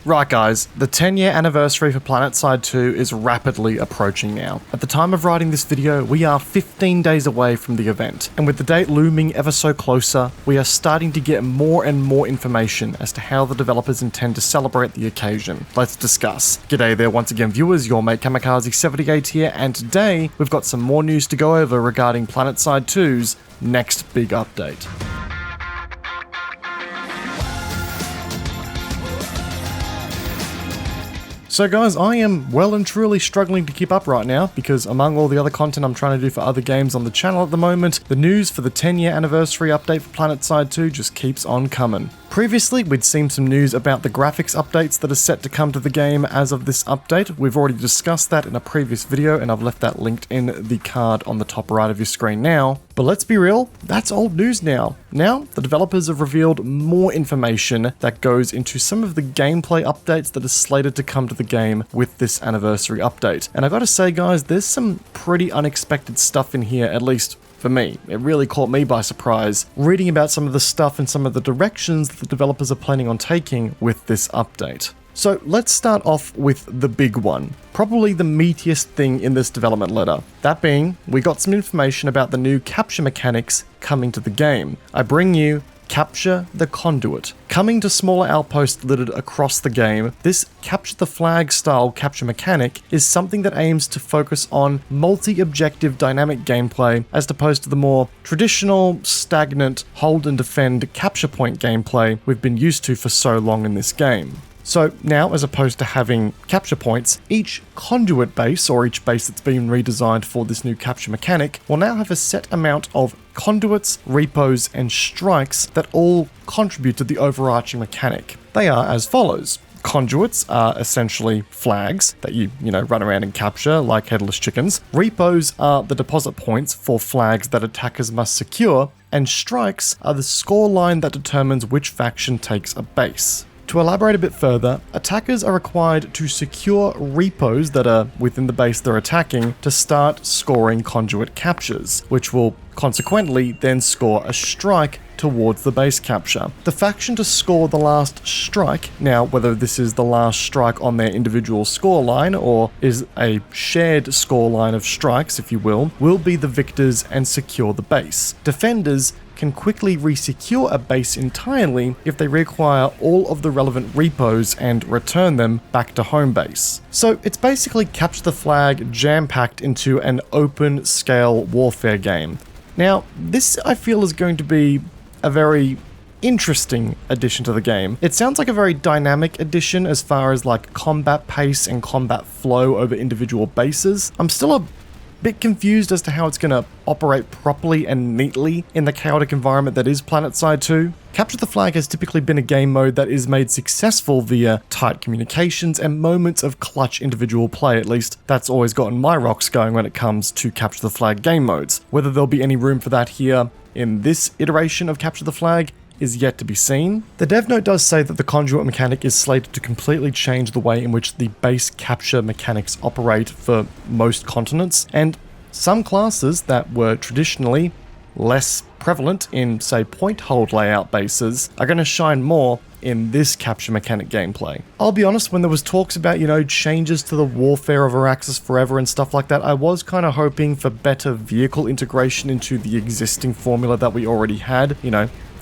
Right guys, the 10-year anniversary for Planetside 2 is rapidly approaching now. At the time of writing this video, we are 15 days away from the event, and with the date looming ever so closer, we are starting to get more and more information as to how the developers intend to celebrate the occasion. Let's discuss. G'day there once again viewers, your mate Kamikaze78 here, and today we've got some more news to go over regarding Planetside 2's next big update. So guys, I am well and truly struggling to keep up right now because among all the other content I'm trying to do for other games on the channel at the moment, the news for the 10-year anniversary update for Planetside 2 just keeps on coming. Previously, we'd seen some news about the graphics updates that are set to come to the game as of this update. We've already discussed that in a previous video and I've left that linked in the card on the top right of your screen now. But let's be real, that's old news now. Now, the developers have revealed more information that goes into some of the gameplay updates that are slated to come to the game with this anniversary update. And I gotta say guys, there's some pretty unexpected stuff in here, at least for me. It really caught me by surprise, reading about some of the stuff and some of the directions that the developers are planning on taking with this update. So let's start off with the big one, probably the meatiest thing in this development letter. That being, we got some information about the new capture mechanics coming to the game. I bring you Capture the Conduit. Coming to smaller outposts littered across the game, this capture the flag style capture mechanic is something that aims to focus on multi-objective dynamic gameplay as opposed to the more traditional, stagnant, hold and defend capture point gameplay we've been used to for so long in this game. So now, as opposed to having capture points, each conduit base, or each base that's been redesigned for this new capture mechanic, will now have a set amount of conduits, repos, and strikes that all contribute to the overarching mechanic. They are as follows. Conduits are essentially flags that you run around and capture like headless chickens. Repos are the deposit points for flags that attackers must secure, and strikes are the score line that determines which faction takes a base. To elaborate a bit further, attackers are required to secure repos that are within the base they're attacking to start scoring conduit captures, which will consequently then score a strike towards the base capture. The faction to score the last strike, now whether this is the last strike on their individual score line or is a shared score line of strikes, if you will be the victors and secure the base. Defenders can quickly resecure a base entirely if they reacquire all of the relevant repos and return them back to home base. So it's basically capture the flag jam-packed into an open scale warfare game. Now, this I feel is going to be a very interesting addition to the game. It sounds like a very dynamic addition as far as like combat pace and combat flow over individual bases. I'm still a bit confused as to how it's going to operate properly and neatly in the chaotic environment that is Planetside 2. Capture the Flag has typically been a game mode that is made successful via tight communications and moments of clutch individual play. At least that's always gotten my rocks going when it comes to Capture the Flag game modes. Whether there'll be any room for that here in this iteration of Capture the Flag is yet to be seen. The dev note does say that the conduit mechanic is slated to completely change the way in which the base capture mechanics operate for most continents, and some classes that were traditionally less prevalent in, say, point hold layout bases are going to shine more in this capture mechanic gameplay. I'll be honest, when there was talks about, changes to the warfare of Araxis Forever and stuff like that, I was kind of hoping for better vehicle integration into the existing formula that we already had,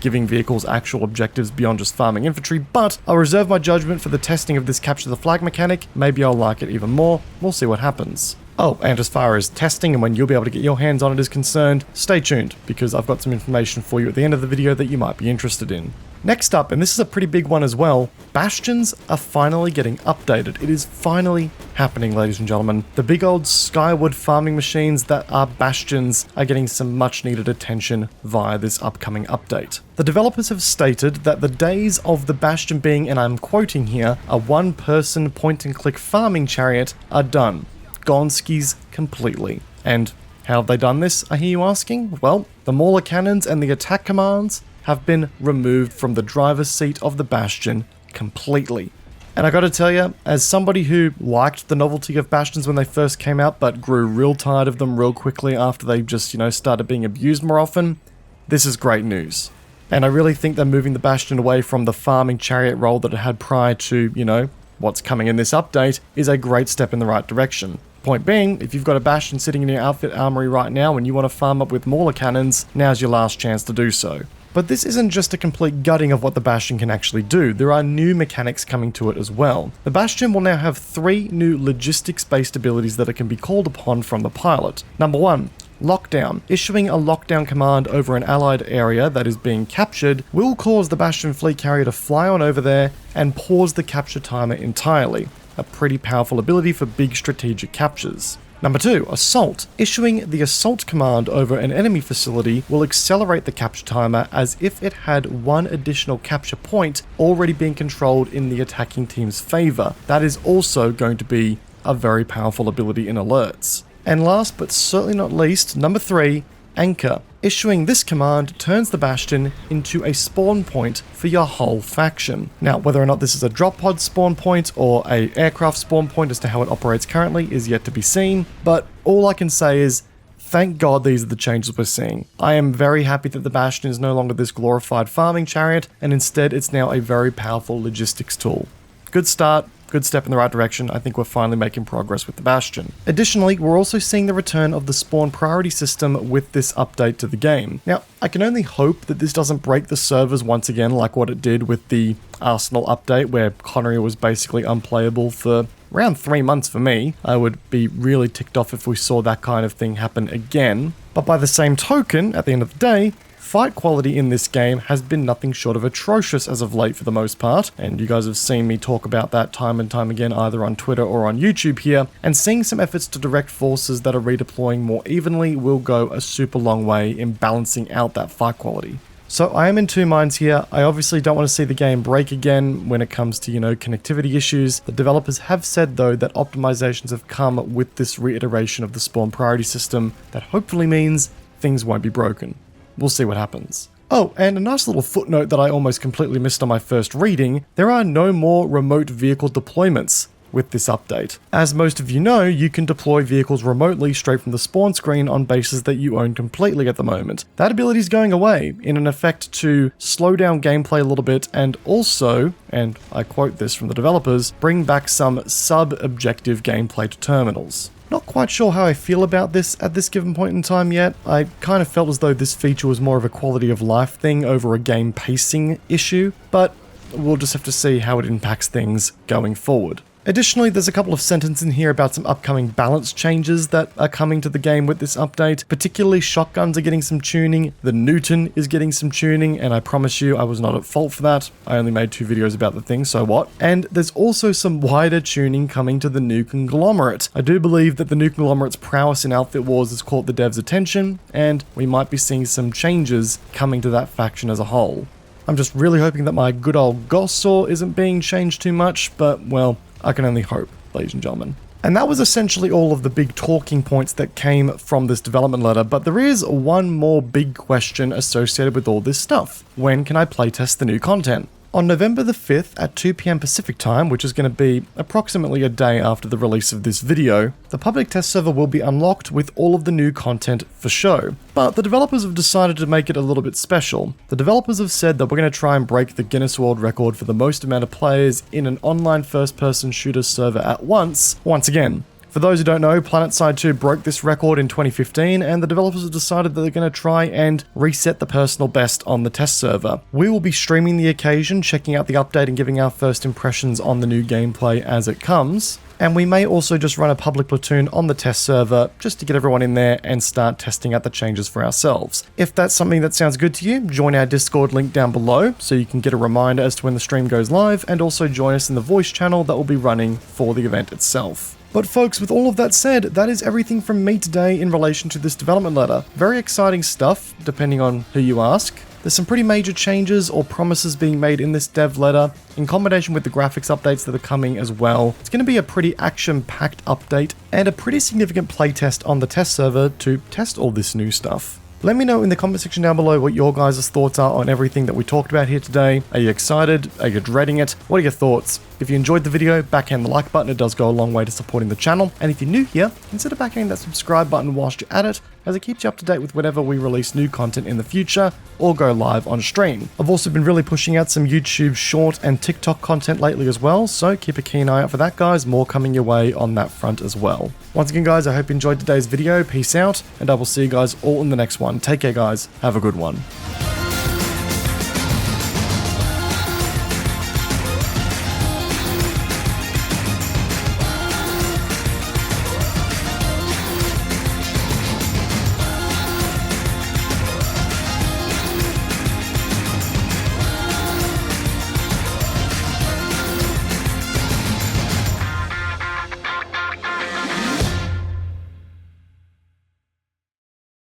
giving vehicles actual objectives beyond just farming infantry, but I'll reserve my judgment for the testing of this capture the flag mechanic. Maybe I'll like it even more. We'll see what happens. Oh, and as far as testing and when you'll be able to get your hands on it is concerned, stay tuned, because I've got some information for you at the end of the video that you might be interested in. Next up, and this is a pretty big one as well, Bastions are finally getting updated. It is finally happening, ladies and gentlemen. The big old skyward farming machines that are Bastions are getting some much needed attention via this upcoming update. The developers have stated that the days of the Bastion being, and I'm quoting here, a one-person point-and-click farming chariot are done. Gonskis completely. And how have they done this, I hear you asking? Well, the Mauler cannons and the attack commands have been removed from the driver's seat of the Bastion completely. And I gotta tell you, as somebody who liked the novelty of Bastions when they first came out but grew real tired of them real quickly after they just, started being abused more often, this is great news. And I really think that moving the Bastion away from the farming chariot role that it had prior to, you know, what's coming in this update is a great step in the right direction. Point being, if you've got a Bastion sitting in your outfit armory right now and you want to farm up with Mauler cannons, now's your last chance to do so. But this isn't just a complete gutting of what the Bastion can actually do, there are new mechanics coming to it as well. The Bastion will now have 3 new logistics-based abilities that it can be called upon from the pilot. Number 1. Lockdown. Issuing a lockdown command over an allied area that is being captured will cause the Bastion fleet carrier to fly on over there and pause the capture timer entirely. A pretty powerful ability for big strategic captures. Number 2, Assault. Issuing the assault command over an enemy facility will accelerate the capture timer as if it had 1 additional capture point already being controlled in the attacking team's favor. That is also going to be a very powerful ability in alerts. And last but certainly not least, number 3, Anchor. Issuing this command turns the Bastion into a spawn point for your whole faction. Now, whether or not this is a drop pod spawn point or a aircraft spawn point as to how it operates currently is yet to be seen, but all I can say is thank God these are the changes we're seeing. I am very happy that the Bastion is no longer this glorified farming chariot, and instead it's now a very powerful logistics tool. Good start. Good step in the right direction. I think we're finally making progress with the Bastion. Additionally, we're also seeing the return of the spawn priority system with this update to the game. Now, I can only hope that this doesn't break the servers once again like what it did with the Arsenal update where Connery was basically unplayable for around 3 months for me. I would be really ticked off if we saw that kind of thing happen again. But by the same token, at the end of the day, fight quality in this game has been nothing short of atrocious as of late for the most part, and you guys have seen me talk about that time and time again either on Twitter or on YouTube here, and seeing some efforts to direct forces that are redeploying more evenly will go a super long way in balancing out that fight quality. So I am in 2 minds here. I obviously don't want to see the game break again when it comes to, connectivity issues. The developers have said though that optimizations have come with this reiteration of the spawn priority system that hopefully means things won't be broken. We'll see what happens. Oh, and a nice little footnote that I almost completely missed on my first reading, there are no more remote vehicle deployments with this update. As most of you know, you can deploy vehicles remotely straight from the spawn screen on bases that you own completely at the moment. That ability is going away in an effect to slow down gameplay a little bit and also, and I quote this from the developers, bring back some sub-objective gameplay to terminals. Not quite sure how I feel about this at this given point in time yet. I kind of felt as though this feature was more of a quality of life thing over a game pacing issue, but we'll just have to see how it impacts things going forward. Additionally, there's a couple of sentences in here about some upcoming balance changes that are coming to the game with this update. Particularly, shotguns are getting some tuning, the Newton is getting some tuning, and I promise you I was not at fault for that. I only made 2 videos about the thing, so what? And there's also some wider tuning coming to the new conglomerate. I do believe that the new conglomerate's prowess in Outfit Wars has caught the devs' attention, and we might be seeing some changes coming to that faction as a whole. I'm just really hoping that my good old Gossaw isn't being changed too much, but well, I can only hope, ladies and gentlemen. And that was essentially all of the big talking points that came from this development letter, but there is one more big question associated with all this stuff. When can I playtest the new content? On November the 5th at 2 PM Pacific time, which is going to be approximately a day after the release of this video, the public test server will be unlocked with all of the new content for show. But the developers have decided to make it a little bit special. The developers have said that we're going to try and break the Guinness World Record for the most amount of players in an online first-person shooter server at once again. For those who don't know, Planetside 2 broke this record in 2015, and the developers have decided that they're going to try and reset the personal best on the test server. We will be streaming the occasion, checking out the update and giving our first impressions on the new gameplay as it comes. And we may also just run a public platoon on the test server just to get everyone in there and start testing out the changes for ourselves. If that's something that sounds good to you, join our Discord link down below so you can get a reminder as to when the stream goes live, and also join us in the voice channel that will be running for the event itself. But folks, with all of that said, that is everything from me today in relation to this development letter. Very exciting stuff, depending on who you ask. There's some pretty major changes or promises being made in this dev letter, in combination with the graphics updates that are coming as well. It's going to be a pretty action-packed update, and a pretty significant playtest on the test server to test all this new stuff. Let me know in the comment section down below what your guys' thoughts are on everything that we talked about here today. Are you excited? Are you dreading it? What are your thoughts? If you enjoyed the video, backhand the like button, it does go a long way to supporting the channel. And if you're new here, consider backhanding that subscribe button whilst you're at it, as it keeps you up to date with whenever we release new content in the future or go live on stream. I've also been really pushing out some YouTube short and TikTok content lately as well, so keep a keen eye out for that, guys. More coming your way on that front as well. Once again, guys, I hope you enjoyed today's video. Peace out, and I will see you guys all in the next one. Take care, guys. Have a good one.